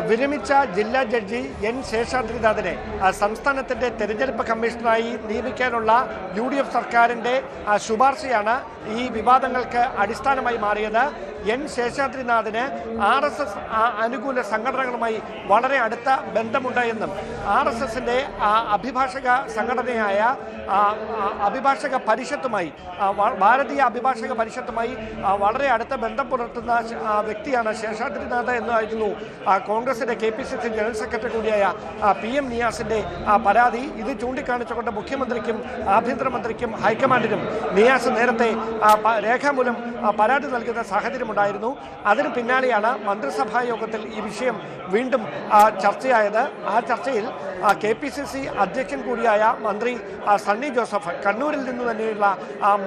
വിരമിച്ച ജില്ലാ judge N ശേഷാദ്രിനാഥിനെ സംസ്ഥാനത്തിന്റെ തെരഞ്ഞെടുപ്പ് കമ്മീഷണറായി നിയമിക്കാനുള്ള UDF സർക്കാരിന്റെ ശുപാർശയാണ് ഈ വിവാദങ്ങൾക്ക് അടിസ്ഥാനമായി മാറിയത്. എൻ ശേഷാദ്രിനാഥിന് RSS അനുകൂല സംഘടനകളുമായി വളരെ അടുത്ത ബന്ധമുണ്ട് എന്നും RSSന്റെ അഭിഭാഷക സംഘടനയായ അഭിഭാഷക പരിഷത്തുമായി ഭാരതീയ അഭിഭാഷക പരിഷത്തുമായി വളരെ അടുത്ത ബന്ധം പുലർത്തുന്ന വ്യക്തിയാണ് ശേഷാദ്രിനാഥ് എന്നായിരുന്നു കോൺഗ്രസിന്റെ KPCC ജനറൽ സെക്രട്ടറി കൂടിയായ PM നിയാസിന്റെ പരാതി. ഇത് ചൂണ്ടിക്കാണിച്ചുകൊണ്ട് മുഖ്യമന്ത്രിക്കും ആഭ്യന്തരമന്ത്രിക്കും ഹൈക്കമാൻഡിനും നിയാസ് നേരത്തെ രേഖാമൂലം പരാതി നൽകുന്ന സാഹചര്യമുണ്ടായിരുന്നു. അതിന് പിന്നാലെയാണ് മന്ത്രിസഭാ യോഗത്തിൽ ഈ വിഷയം വീണ്ടും ചർച്ചയായത്. ആ ചർച്ചയിൽ KPCC അധ്യക്ഷൻ കൂടിയായ മന്ത്രി സണ്ണി ജോസഫ് കണ്ണൂരിൽ നിന്ന് തന്നെയുള്ള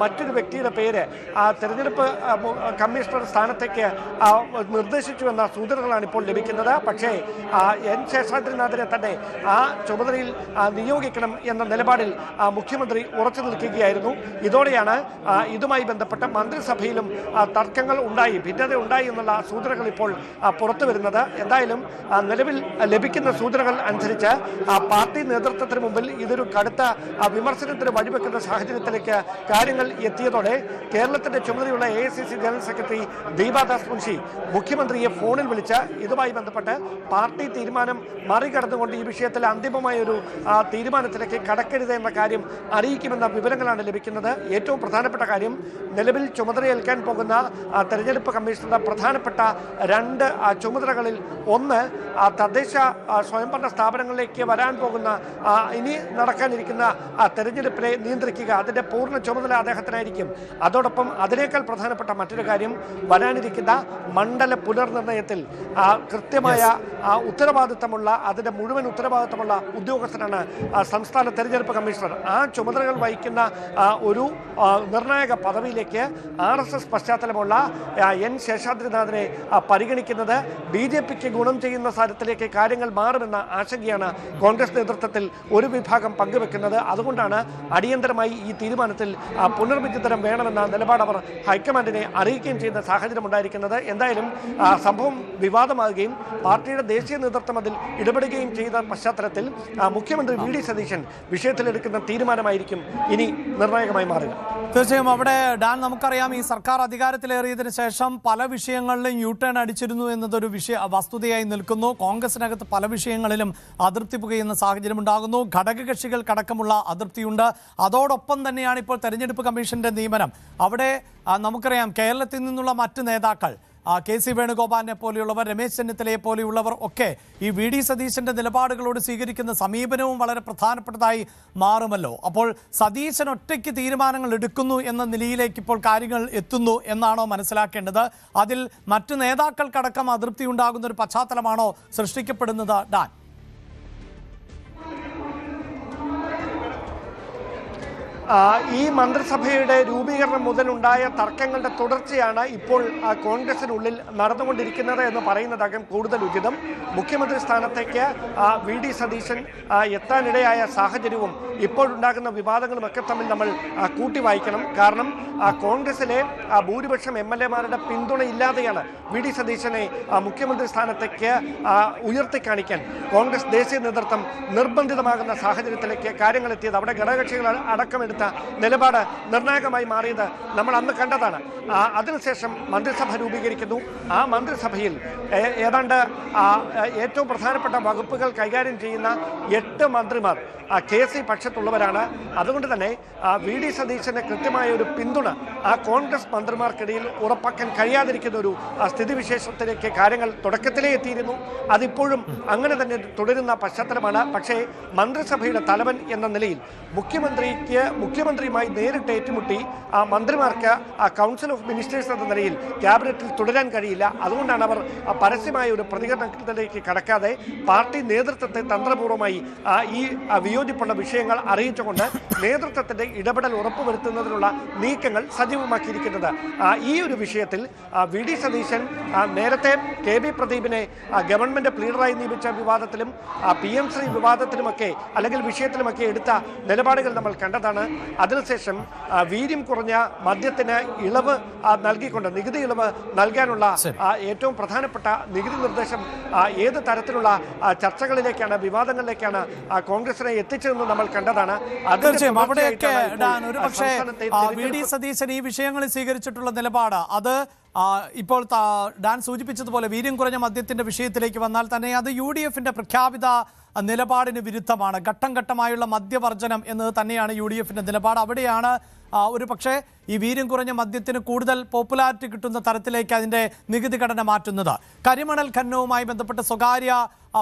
മറ്റൊരു വ്യക്തിയുടെ പേര് തെരഞ്ഞെടുപ്പ് കമ്മീഷണർ സ്ഥാനത്തേക്ക് നിർദ്ദേശിച്ചുവെന്ന സൂചനകളാണ് ഇപ്പോൾ ലഭിക്കുന്നത്. പക്ഷേ എൻ ശേഷാദ്രിനാഥിനെ തന്നെ ആ ചുമതലയിൽ നിയോഗിക്കണം എന്ന നിലപാടിൽ മുഖ്യമന്ത്രി ഉറച്ചു നിൽക്കുകയായിരുന്നു. ഇതോടെയാണ് ഇതുമായി ബന്ധപ്പെട്ട് മന്ത്രിസഭയിലും തർക്കങ്ങൾ ഉണ്ടായി, ഭിന്നത ഉണ്ടായി എന്നുള്ള സൂചനകൾ ഇപ്പോൾ പുറത്തു വരുന്നത്. എന്തായാലും നിലവിൽ ലഭിക്കുന്ന സൂചനകൾ അനുസരിച്ച് പാർട്ടി നേതൃത്വത്തിന് മുമ്പിൽ ഇതൊരു കടുത്ത വിമർശനത്തിന് വഴിവെക്കുന്ന സാഹചര്യത്തിലേക്ക് കാര്യങ്ങൾ എത്തിയതോടെ കേരളത്തിന്റെ ചുമതലയുള്ള AICC general secretary Deepa Das Munshi മുഖ്യമന്ത്രിയെ ഫോണിൽ വിളിച്ച് ഇതുമായി ബന്ധപ്പെട്ട് പാർട്ടി തീരുമാനം മറികടന്നുകൊണ്ട് ഈ വിഷയത്തിൽ അന്തിമമായ ഒരു തീരുമാനത്തിലേക്ക് കടക്കരുത് എന്ന കാര്യം അറിയിക്കുമെന്ന വിവരങ്ങളാണ് ലഭിക്കുന്നത്. ഏറ്റവും പ്രധാനപ്പെട്ട കാര്യം, നിലവിൽ ചുമതലയേൽക്കാൻ പോകുന്ന തെരഞ്ഞെടുപ്പ് കമ്മീഷണറുടെ പ്രധാനപ്പെട്ട രണ്ട് ചുമതലകളിൽ ഒന്ന് തദ്ദേശ സ്വയംഭരണ സ്ഥാപനങ്ങളിലേക്ക് വരാൻ പോകുന്ന ഇനി നടക്കാനിരിക്കുന്ന തെരഞ്ഞെടുപ്പിനെ നിയന്ത്രിക്കുക, അതിൻ്റെ പൂർണ്ണ ചുമതല അദ്ദേഹത്തിനായിരിക്കും. അതോടൊപ്പം അതിനേക്കാൾ പ്രധാനപ്പെട്ട മറ്റൊരു കാര്യം, വരാനിരിക്കുന്ന മണ്ഡല പുനർനിർണയത്തിൽ കൃത്യമായ ഉത്തരവാദിത്തമുള്ള, അതിൻ്റെ മുഴുവൻ ഉത്തരവാദിത്തമുള്ള ഉദ്യോഗസ്ഥനാണ് സംസ്ഥാന തെരഞ്ഞെടുപ്പ് കമ്മീഷണർ. ആ ചുമതലകൾ വഹിക്കുന്ന ഒരു നിർണായക പദവിയിലേക്ക് RSS പശ്ചാത്തലമുള്ള എൻ ശേഷാദ്രിനാഥിനെ പരിഗണിക്കുന്നത് BJPക്ക് ഗുണം ചെയ്യുന്ന തരത്തിലേക്ക് കാര്യങ്ങൾ മാറുമെന്ന ആശങ്കയാണ് കോൺഗ്രസ് നേതൃത്വത്തിൽ ഒരു വിഭാഗം പങ്കുവെക്കുന്നത്. അതുകൊണ്ടാണ് അടിയന്തരമായി ഈ തീരുമാനത്തിൽ പുനർവിചിന്തനം വേണമെന്ന നിലപാട് അവർ ഹൈക്കമാൻഡിനെ അറിയിക്കുകയും ചെയ്യുന്ന സാഹചര്യം ഉണ്ടായിരിക്കുന്നത്. എന്തായാലും സംഭവം വിവാദമാകുകയും പാർട്ടിയുടെ ദേശീയ നേതൃത്വം അതിൽ ഇടപെടുകയും ചെയ്ത പശ്ചാത്തലത്തിൽ മുഖ്യമന്ത്രി VD സതീശൻ വിഷയത്തിലെടുക്കുന്ന തീരുമാനമായിരിക്കും ഇനി നിർണായകമായി മാറുക. തീർച്ചയായും അവിടെ ഡാൻ, നമുക്കറിയാം ഈ സർക്കാർ അധികാരത്തിലേറിയതിനു ശേഷം പല വിഷയങ്ങളിലും U-ടേൺ അടിച്ചിരുന്നു എന്നതൊരു വസ്തുതയായി നിൽക്കുന്നു. കോൺഗ്രസിനകത്ത് പല വിഷയങ്ങളിലും അതൃപ്തി പുകയുന്ന സാഹചര്യം ഉണ്ടാകുന്നു. ഘടകകക്ഷികൾക്കടക്കമുള്ള അതൃപ്തിയുണ്ട്. അതോടൊപ്പം തന്നെയാണ് ഇപ്പോൾ തെരഞ്ഞെടുപ്പ് കമ്മീഷന്റെ നിയമനം. അവിടെ നമുക്കറിയാം കേരളത്തിൽ നിന്നുള്ള മറ്റ് നേതാക്കൾ KC വേണുഗോപാലിനെ പോലെയുള്ളവർ, രമേശ് ചെന്നിത്തലയെ പോലെയുള്ളവർ ഒക്കെ ഈ VD സതീശന്റെ നിലപാടുകളോട് സ്വീകരിക്കുന്ന സമീപനവും വളരെ പ്രധാനപ്പെട്ടതായി മാറുമല്ലോ. അപ്പോൾ സതീശൻ ഒറ്റയ്ക്ക് തീരുമാനങ്ങൾ എടുക്കുന്നു എന്ന നിലയിലേക്ക് ഇപ്പോൾ കാര്യങ്ങൾ എത്തുന്നു എന്നാണോ മനസ്സിലാക്കേണ്ടത്? അതിൽ മറ്റു നേതാക്കൾക്കടക്കം അതൃപ്തി ഉണ്ടാകുന്ന ഒരു പശ്ചാത്തലമാണോ സൃഷ്ടിക്കപ്പെടുന്നത്? ഡാൻ, ഈ മന്ത്രിസഭയുടെ രൂപീകരണം മുതലുണ്ടായ തർക്കങ്ങളുടെ തുടർച്ചയാണ് ഇപ്പോൾ കോൺഗ്രസിനുള്ളിൽ നടന്നുകൊണ്ടിരിക്കുന്നത് എന്ന് പറയുന്നതാകും കൂടുതൽ ഉചിതം. മുഖ്യമന്ത്രി സ്ഥാനത്തേക്ക് VD സതീശൻ എത്താനിടയായ സാഹചര്യവും ഇപ്പോഴുണ്ടാകുന്ന വിവാദങ്ങളുമൊക്കെ തമ്മിൽ നമ്മൾ കൂട്ടി വായിക്കണം. കാരണം കോൺഗ്രസിലെ ഭൂരിപക്ഷം MLA-മാരുടെ പിന്തുണയില്ലാതെയാണ് VD സതീശനെ മുഖ്യമന്ത്രി സ്ഥാനത്തേക്ക് ഉയർത്തിക്കാണിക്കാൻ കോൺഗ്രസ് ദേശീയ നേതൃത്വം നിർബന്ധിതമാകുന്ന സാഹചര്യത്തിലേക്ക് കാര്യങ്ങൾ എത്തിയത്. അവിടെ ഘടകകക്ഷികൾ അടക്കമെടുത്ത നിലപാട് നിർണായകമായി മാറിയത് നമ്മൾ അന്ന് കണ്ടതാണ്. അതിനുശേഷം മന്ത്രിസഭ രൂപീകരിക്കുന്നു. ആ മന്ത്രിസഭയിൽ ഏതാണ്ട് ഏറ്റവും പ്രധാനപ്പെട്ട വകുപ്പുകൾ കൈകാര്യം ചെയ്യുന്ന 8 മന്ത്രിമാർ KC പക്ഷത്തുള്ളവരാണ്. അതുകൊണ്ട് തന്നെ VD സതീശന് കൃത്യമായ ഒരു പിന്തുണ കോൺഗ്രസ് മന്ത്രിമാർക്കിടയിൽ ഉറപ്പാക്കാൻ കഴിയാതിരിക്കുന്ന ഒരു സ്ഥിതിവിശേഷത്തിലേക്ക് കാര്യങ്ങൾ തുടക്കത്തിലേ എത്തിയിരുന്നു. അതിപ്പോഴും അങ്ങനെ തന്നെ തുടരുന്ന പശ്ചാത്തലമാണ്. പക്ഷേ മന്ത്രിസഭയുടെ തലവൻ എന്ന നിലയിൽ മുഖ്യമന്ത്രിയുമായി നേരിട്ട് ഏറ്റുമുട്ടി മന്ത്രിമാർക്ക് കൗൺസിൽ ഓഫ് മിനിസ്റ്റേഴ്സ് എന്ന നിലയിൽ ക്യാബിനറ്റിൽ തുടരാൻ കഴിയില്ല. അതുകൊണ്ടാണ് അവർ പരസ്യമായ ഒരു പ്രതികരണത്തിലേക്ക് കടക്കാതെ പാർട്ടി നേതൃത്വത്തെ തന്ത്രപൂർവ്വമായി ഈ വിയോജിപ്പുള്ള വിഷയങ്ങൾ അറിയിച്ചുകൊണ്ട് നേതൃത്വത്തിന്റെ ഇടപെടൽ ഉറപ്പുവരുത്തുന്നതിനുള്ള നീക്കങ്ങൾ സജീവമാക്കിയിരിക്കുന്നത്. ഈ ഒരു വിഷയത്തിൽ VD സതീശൻ നേരത്തെ KB പ്രദീപിനെ ഗവൺമെന്റ് ലീഡറായി നിയമിച്ച വിവാദത്തിലും PM ശ്രീ വിവാദത്തിലുമൊക്കെ അല്ലെങ്കിൽ വിഷയത്തിലുമൊക്കെ എടുത്ത നിലപാടുകൾ നമ്മൾ കണ്ടതാണ്. അതിനുശേഷം വീര്യം കുറഞ്ഞ മദ്യത്തിന് ഇളവ് നൽകിക്കൊണ്ട് നികുതി ഇളവ് നൽകാനുള്ള ഏറ്റവും പ്രധാനപ്പെട്ട നികുതി നിർദ്ദേശം ഏത് തരത്തിലുള്ള ചർച്ചകളിലേക്കാണ്, വിവാദങ്ങളിലേക്കാണ് കോൺഗ്രസിനെ എത്തിച്ചതെന്ന് നമ്മൾ കണ്ടതാണ്. തീർച്ചയായും അവിടെയൊക്കെ ഒരു പക്ഷേ വി.ഡി. സതീശൻ ഈ വിഷയങ്ങളിൽ സ്വീകരിച്ചിട്ടുള്ള നിലപാട് അത് ഇപ്പോൾ ഡാൻ സൂചിപ്പിച്ചതുപോലെ വീര്യം കുറഞ്ഞ മദ്യത്തിന്റെ വിഷയത്തിലേക്ക് വന്നാൽ തന്നെ അത് UDFന്റെ പ്രഖ്യാപിത നിലപാടിന് വിരുദ്ധമാണ്. ഘട്ടം ഘട്ടമായുള്ള മദ്യവർജനം എന്നത് തന്നെയാണ് UDFന്റെ നിലപാട്. അവിടെയാണ് ഒരു പക്ഷേ ഈ വീര്യം കുറഞ്ഞ മദ്യത്തിന് കൂടുതൽ പോപ്പുലാരിറ്റി കിട്ടുന്ന തരത്തിലേക്ക് അതിൻ്റെ നികുതി ഘടന മാറ്റുന്നത്. കരിമണൽ ഖനനവുമായി ബന്ധപ്പെട്ട് സ്വകാര്യ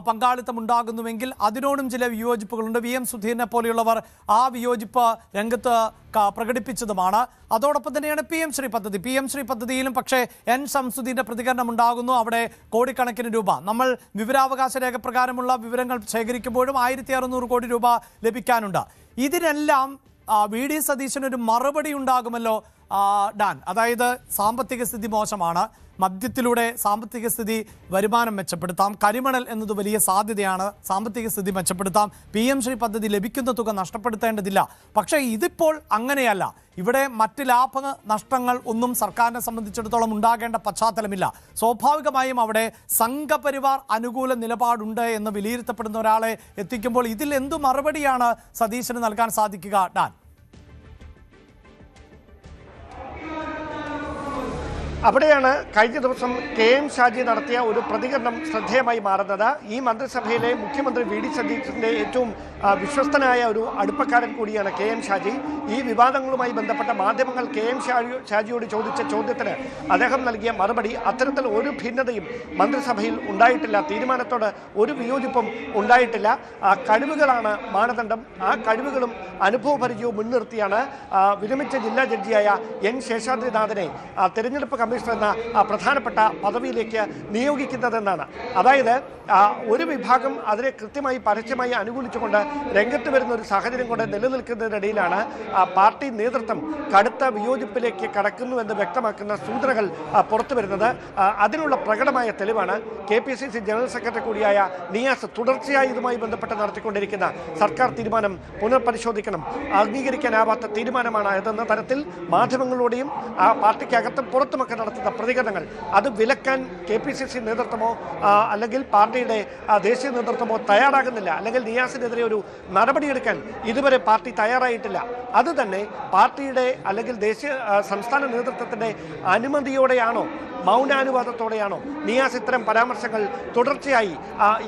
പങ്കാളിത്തം ഉണ്ടാകുന്നുവെങ്കിൽ അതിനോടും ചില വിയോജിപ്പുകളുണ്ട്. VM സുധീരനെ പോലെയുള്ളവർ ആ വിയോജിപ്പ് രംഗത്ത് പ്രകടിപ്പിച്ചതുമാണ്. അതോടൊപ്പം തന്നെയാണ് PM ശ്രീ പദ്ധതിയിലും പക്ഷേ N ശംസുദ്ദീന്റെ പ്രതികരണം ഉണ്ടാകുന്നു. അവിടെ കോടിക്കണക്കിന് രൂപ നമ്മൾ വിവരാവകാശ രേഖ പ്രകാരമുള്ള വിവരങ്ങൾ ശേഖരിക്കുമ്പോഴും 1600 കോടി രൂപ ലഭിക്കാനുണ്ട്. ഇതിനെല്ലാം വി.ഡി. സതീശനൊരു മറുപടി ഉണ്ടാകുമല്ലോ ഡാൻ. അതായത് സാമ്പത്തിക സ്ഥിതി മോശമാണ്, മദ്യത്തിലൂടെ സാമ്പത്തിക സ്ഥിതി വരുമാനം മെച്ചപ്പെടുത്താം, കരിമണൽ എന്നത് വലിയ സാധ്യതയാണ്, സാമ്പത്തിക സ്ഥിതി മെച്ചപ്പെടുത്താം, PM ശ്രീ പദ്ധതി ലഭിക്കുന്ന തുക നഷ്ടപ്പെടുത്തേണ്ടതില്ല. പക്ഷേ ഇതിപ്പോൾ അങ്ങനെയല്ല. ഇവിടെ മറ്റ് ലാഭ നഷ്ടങ്ങൾ ഒന്നും സർക്കാരിനെ സംബന്ധിച്ചിടത്തോളം ഉണ്ടാകേണ്ട പശ്ചാത്തലമില്ല. സ്വാഭാവികമായും അവിടെ സംഘപരിവാർ അനുകൂല നിലപാടുണ്ട് എന്ന് വിലയിരുത്തപ്പെടുന്ന ഒരാളെ എത്തിക്കുമ്പോൾ ഇതിൽ എന്തു മറുപടിയാണ് സതീശന് നൽകാൻ സാധിക്കുക ഡാൻ? അവിടെയാണ് കഴിഞ്ഞ ദിവസം KM ഷാജി നടത്തിയ ഒരു പ്രതികരണം ശ്രദ്ധേയമായി മാറുന്നത്. ഈ മന്ത്രിസഭയിലെ മുഖ്യമന്ത്രി വി.ഡി. സതീശന്റെ ഏറ്റവും വിശ്വസ്തനായ ഒരു അടുപ്പക്കാരൻ കൂടിയാണ് KM ഷാജി. ഈ വിവാദങ്ങളുമായി ബന്ധപ്പെട്ട മാധ്യമങ്ങൾ KM ഷാജിയോട് ചോദിച്ച ചോദ്യത്തിന് അദ്ദേഹം നൽകിയ മറുപടി അത്തരത്തിൽ ഒരു ഭിന്നതയും മന്ത്രിസഭയിൽ ഉണ്ടായിട്ടില്ല, തീരുമാനത്തോട് ഒരു വിയോജിപ്പും ഉണ്ടായിട്ടില്ല. കഴിവുകളാണ് മാനദണ്ഡം. ആ കഴിവുകളും അനുഭവപരിചയവും മുൻനിർത്തിയാണ് വിരമിച്ച ജില്ലാ ജഡ്ജിയായ N ശേഷാദ്രിനാഥിനെ തെരഞ്ഞെടുപ്പ് കമ്മീഷണർ എന്ന പ്രധാനപ്പെട്ട പദവിയിലേക്ക് നിയോഗിക്കുന്നതെന്നാണ്. അതായത് ഒരു വിഭാഗം അതിനെ കൃത്യമായി പരസ്യമായി അനുകൂലിച്ചുകൊണ്ട് രംഗത്ത് വരുന്ന ഒരു സാഹചര്യം കൊണ്ട് നിലനിൽക്കുന്നതിനിടയിലാണ് പാർട്ടി നേതൃത്വം കടുത്ത വിയോജിപ്പിലേക്ക് കടക്കുന്നുവെന്ന് വ്യക്തമാക്കുന്ന സൂചനകൾ പുറത്തു വരുന്നത്. അതിനുള്ള പ്രകടമായ തെളിവാണ് KPCC ജനറൽ സെക്രട്ടറി കൂടിയായ നിയാസ് തുടർച്ചയായി ഇതുമായി ബന്ധപ്പെട്ട് നടത്തിക്കൊണ്ടിരിക്കുന്ന സർക്കാർ തീരുമാനം പുനഃപരിശോധിക്കണം, അംഗീകരിക്കാനാവാത്ത തീരുമാനമാണ് ഇതെന്ന തരത്തിൽ മാധ്യമങ്ങളിലൂടെയും പാർട്ടിക്കകത്തും പുറത്തുമൊക്കെ നടത്തുന്ന പ്രതികരണങ്ങൾ. അത് വിലക്കാൻ KPCC നേതൃത്വമോ അല്ലെങ്കിൽ പാർട്ടിയുടെ ദേശീയ നേതൃത്വമോ തയ്യാറാകുന്നില്ല, അല്ലെങ്കിൽ നിയാസിനെതിരെ ഒരു നടപടിയെടുക്കാൻ ഇതുവരെ പാർട്ടി തയ്യാറായിട്ടില്ല. അതുതന്നെ പാർട്ടിയുടെ അല്ലെങ്കിൽ സംസ്ഥാന നേതൃത്വത്തിന്റെ അനുമതിയോടെയാണോ, മൗനാനുവാദത്തോടെയാണോ നിയാസ് ഇത്തരം പരാമർശങ്ങൾ തുടർച്ചയായി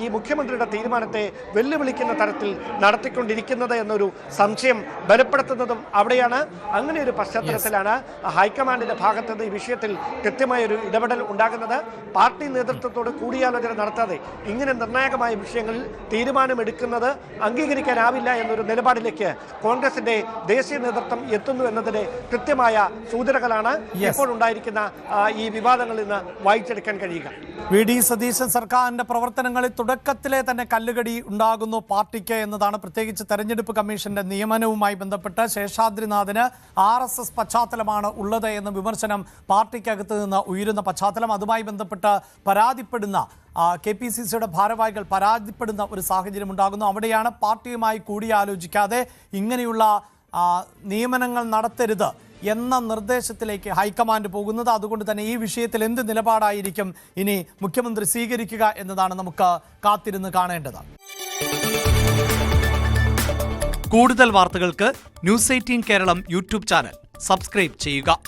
ഈ മുഖ്യമന്ത്രിയുടെ തീരുമാനത്തെ വെല്ലുവിളിക്കുന്ന തരത്തിൽ നടത്തിക്കൊണ്ടിരിക്കുന്നത് എന്നൊരു സംശയം ബലപ്പെടുത്തുന്നതും അവിടെയാണ്. അങ്ങനെ ഒരു പശ്ചാത്തലത്തിലാണ് ഹൈക്കമാൻഡിന്റെ ഭാഗത്തുനിന്ന് ഈ വിഷയത്തിൽ കൃത്യമായൊരു ഇടപെടൽ ഉണ്ടാകുന്നത്. പാർട്ടി നേതൃത്വത്തോട് കൂടിയാലോചന നടത്താതെ ഇങ്ങനെ നിർണായകമായ വിഷയങ്ങളിൽ തീരുമാനമെടുക്കുന്നത് അംഗീകരിക്കാനാവില്ല എന്നൊരു നിലപാടിലേക്ക് കോൺഗ്രസിന്റെ ദേശീയ നേതൃത്വം എത്തുന്നു എന്നതിന്റെ കൃത്യമായ സൂചനകളാണ് ഇപ്പോൾ ഉണ്ടായിരിക്കുന്ന ഈ വിവാദങ്ങളിൽ നിന്ന് വായിച്ചെടുക്കാൻ കഴിയുക. വി.ഡി. സതീശൻ സർക്കാരിന്റെ പ്രവർത്തനങ്ങളിൽ തുടക്കത്തിലെ തന്നെ കല്ലുകടി ഉണ്ടാകുന്നു പാർട്ടിക്ക് എന്നതാണ്. പ്രത്യേകിച്ച് തെരഞ്ഞെടുപ്പ് കമ്മീഷന്റെ നിയമനവുമായി ബന്ധപ്പെട്ട് ശേഷാദ്രിനാഥിന് RSS പശ്ചാത്തലമാണ് ഉള്ളത് എന്ന വിമർശനം പാർട്ടിക്കകത്ത് നിന്ന് ഉയരുന്ന പശ്ചാത്തലം. അതുമായി ബന്ധപ്പെട്ട് പരാതിപ്പെടുന്ന KPCCയുടെ ഭാരവാഹികൾ പരാതിപ്പെടുന്ന ഒരു സാഹചര്യം ഉണ്ടാകുന്നു. അവിടെയാണ് പാർട്ടിയുമായി കൂടിയാലോചിക്കാതെ ഇങ്ങനെയുള്ള നിയമനങ്ങൾ നടത്തരുത് എന്ന നിർദ്ദേശത്തിലേക്ക് ഹൈക്കമാൻഡ് പോകുന്നത്. അതുകൊണ്ട് തന്നെ ഈ വിഷയത്തിൽ എന്ത് നിലപാടായിരിക്കും ഇനി മുഖ്യമന്ത്രി സ്വീകരിക്കുക എന്നതാണ് നമുക്ക് കാത്തിരുന്ന് കാണേണ്ടത്. കൂടുതൽ വാർത്തകൾക്ക് News 18 Keralam YouTube channel subscribe ചെയ്യുക.